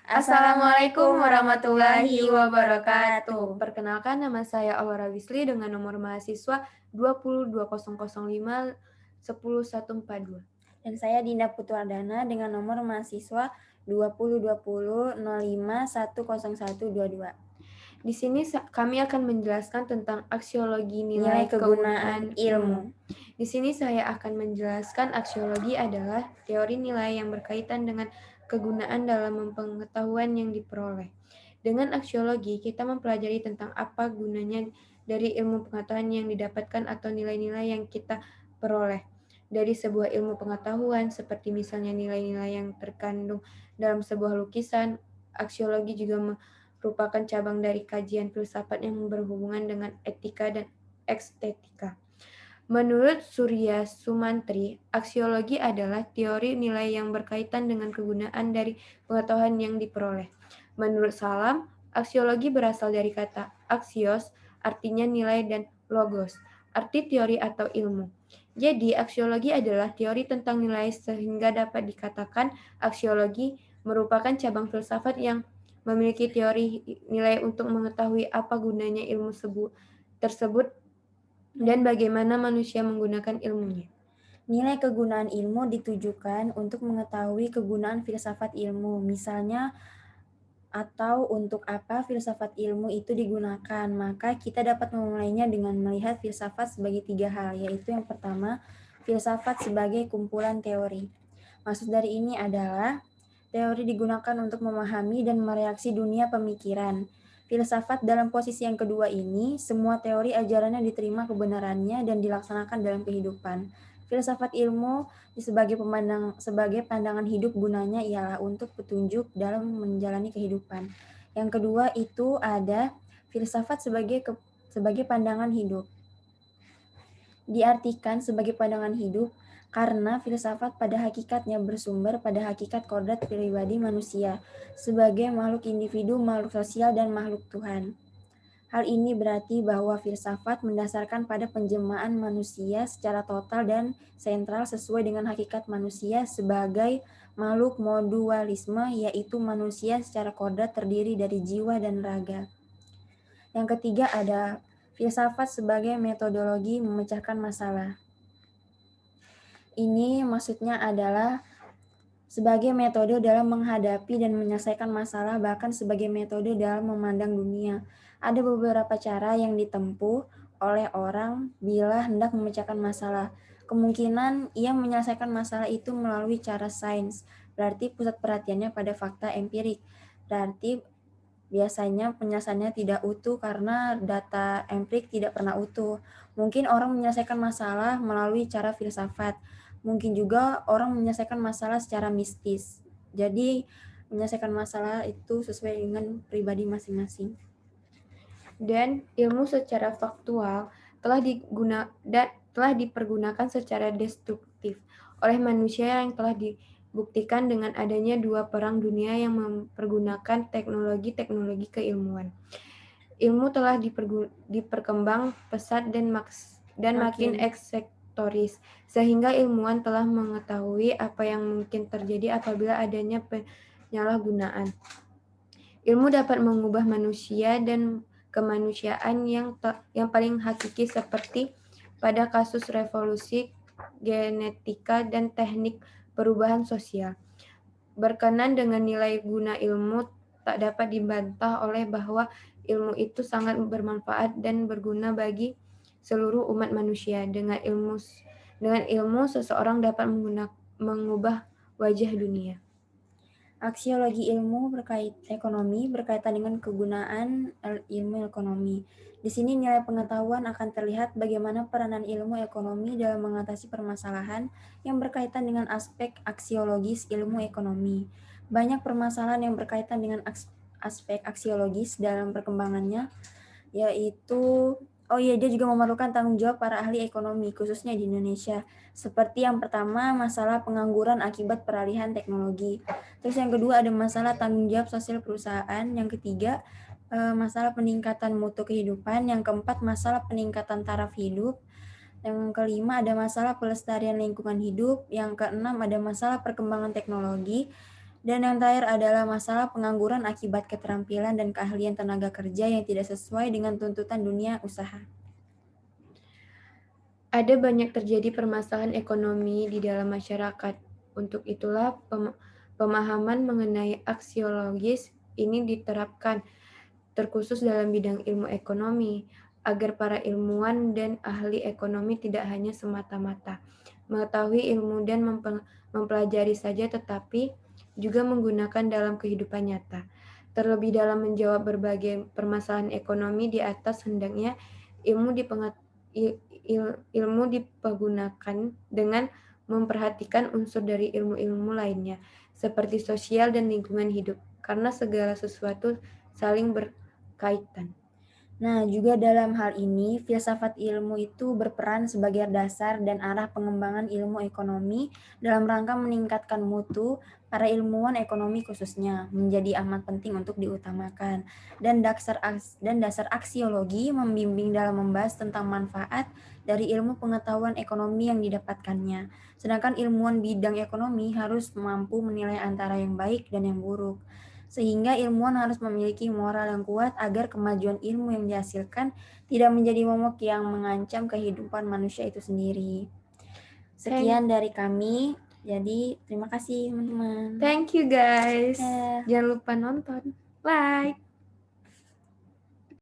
Assalamualaikum warahmatullahi wabarakatuh. Perkenalkan, nama saya Aurora Wisli dengan nomor mahasiswa 202005 10142. Dan saya Dinda Putuardana dengan nomor mahasiswa 2020 05 10122. Di sini kami akan menjelaskan tentang aksiologi Nilai nilai kegunaan kegunaan ilmu. ilmu. Di sini saya akan menjelaskan aksiologi adalah teori nilai yang berkaitan dengan kegunaan dalam pengetahuan yang diperoleh. Dengan aksiologi, kita mempelajari tentang apa gunanya dari ilmu pengetahuan yang didapatkan atau nilai-nilai yang kita peroleh dari sebuah ilmu pengetahuan, seperti misalnya nilai-nilai yang terkandung dalam sebuah lukisan. Aksiologi juga merupakan cabang dari kajian filsafat yang berhubungan dengan etika dan estetika. Menurut Surya Sumantri, aksiologi adalah teori nilai yang berkaitan dengan kegunaan dari pengetahuan yang diperoleh. Menurut Salam, aksiologi berasal dari kata aksios, artinya nilai, dan logos, arti teori atau ilmu. Jadi, aksiologi adalah teori tentang nilai sehingga dapat dikatakan aksiologi merupakan cabang filsafat yang memiliki teori nilai untuk mengetahui apa gunanya ilmu tersebut dan bagaimana manusia menggunakan ilmunya. Nilai kegunaan ilmu ditujukan untuk mengetahui kegunaan filsafat ilmu, misalnya atau untuk apa filsafat ilmu itu digunakan. Maka kita dapat memulainya dengan melihat filsafat sebagai 3 hal, yaitu yang pertama, filsafat sebagai kumpulan teori. Maksud dari ini adalah teori digunakan untuk memahami dan mereaksi dunia pemikiran. Filsafat dalam posisi yang kedua ini, semua teori ajarannya diterima kebenarannya dan dilaksanakan dalam kehidupan. Filsafat ilmu sebagai pandangan hidup, gunanya ialah untuk petunjuk dalam menjalani kehidupan. Yang kedua itu ada filsafat sebagai pandangan hidup. Diartikan sebagai pandangan hidup karena filsafat pada hakikatnya bersumber pada hakikat kodrat pribadi manusia sebagai makhluk individu, makhluk sosial, dan makhluk Tuhan. Hal ini berarti bahwa filsafat mendasarkan pada penjelmaan manusia secara total dan sentral sesuai dengan hakikat manusia sebagai makhluk modualisme, yaitu manusia secara kodrat terdiri dari jiwa dan raga. Yang ketiga ada filsafat sebagai metodologi memecahkan masalah. Ini maksudnya adalah sebagai metode dalam menghadapi dan menyelesaikan masalah, bahkan sebagai metode dalam memandang dunia. Ada beberapa cara yang ditempuh oleh orang bila hendak memecahkan masalah. Kemungkinan ia menyelesaikan masalah itu melalui cara sains, berarti pusat perhatiannya pada fakta empirik. Berarti biasanya penyelesaiannya tidak utuh karena data empirik tidak pernah utuh. Mungkin orang menyelesaikan masalah melalui cara filsafat. Mungkin juga orang menyelesaikan masalah secara mistis. Jadi menyelesaikan masalah itu sesuai dengan pribadi masing-masing. Dan ilmu secara faktual telah dipergunakan secara destruktif oleh manusia yang telah dibuktikan dengan adanya 2 perang dunia yang mempergunakan teknologi-teknologi keilmuan. Ilmu telah diperkembang pesat dan makin eksektoris, sehingga ilmuwan telah mengetahui apa yang mungkin terjadi apabila adanya penyalahgunaan. Ilmu dapat mengubah manusia dan kemanusiaan yang paling hakiki, seperti pada kasus revolusi genetika dan teknik perubahan sosial. Berkenan dengan nilai guna ilmu, tak dapat dibantah oleh bahwa ilmu itu sangat bermanfaat dan berguna bagi seluruh umat manusia. Dengan ilmu seseorang dapat mengubah wajah dunia. Aksiologi ilmu ekonomi berkaitan dengan kegunaan ilmu ekonomi. Di sini nilai pengetahuan akan terlihat bagaimana peranan ilmu ekonomi dalam mengatasi permasalahan yang berkaitan dengan aspek aksiologis ilmu ekonomi. Banyak permasalahan yang berkaitan dengan aspek aksiologis dalam perkembangannya, yaitu dia juga memerlukan tanggung jawab para ahli ekonomi, khususnya di Indonesia. Seperti yang pertama, masalah pengangguran akibat peralihan teknologi. Terus yang kedua ada masalah tanggung jawab sosial perusahaan. Yang ketiga, masalah peningkatan mutu kehidupan. Yang keempat, masalah peningkatan taraf hidup. Yang kelima ada masalah pelestarian lingkungan hidup. Yang keenam ada masalah perkembangan teknologi. Dan yang terakhir adalah masalah pengangguran akibat keterampilan dan keahlian tenaga kerja yang tidak sesuai dengan tuntutan dunia usaha. Ada banyak terjadi permasalahan ekonomi di dalam masyarakat. Untuk itulah pemahaman mengenai aksiologis ini diterapkan, terkhusus dalam bidang ilmu ekonomi, agar para ilmuwan dan ahli ekonomi tidak hanya semata-mata mengetahui ilmu dan mempelajari saja, tetapi juga menggunakan dalam kehidupan nyata. Terlebih dalam menjawab berbagai permasalahan ekonomi di atas, hendaknya ilmu ilmu dipergunakan dengan memperhatikan unsur dari ilmu-ilmu lainnya, seperti sosial dan lingkungan hidup, karena segala sesuatu saling berkaitan. Nah, juga dalam hal ini, filsafat ilmu itu berperan sebagai dasar dan arah pengembangan ilmu ekonomi dalam rangka meningkatkan mutu para ilmuwan ekonomi khususnya, menjadi amat penting untuk diutamakan. Dan dasar aksiologi membimbing dalam membahas tentang manfaat dari ilmu pengetahuan ekonomi yang didapatkannya. Sedangkan ilmuwan bidang ekonomi harus mampu menilai antara yang baik dan yang buruk. Sehingga ilmuwan harus memiliki moral yang kuat agar kemajuan ilmu yang dihasilkan tidak menjadi momok yang mengancam kehidupan manusia itu sendiri. Sekian dari kami. Jadi, terima kasih teman-teman. Thank you guys. Ya. Jangan lupa nonton, like.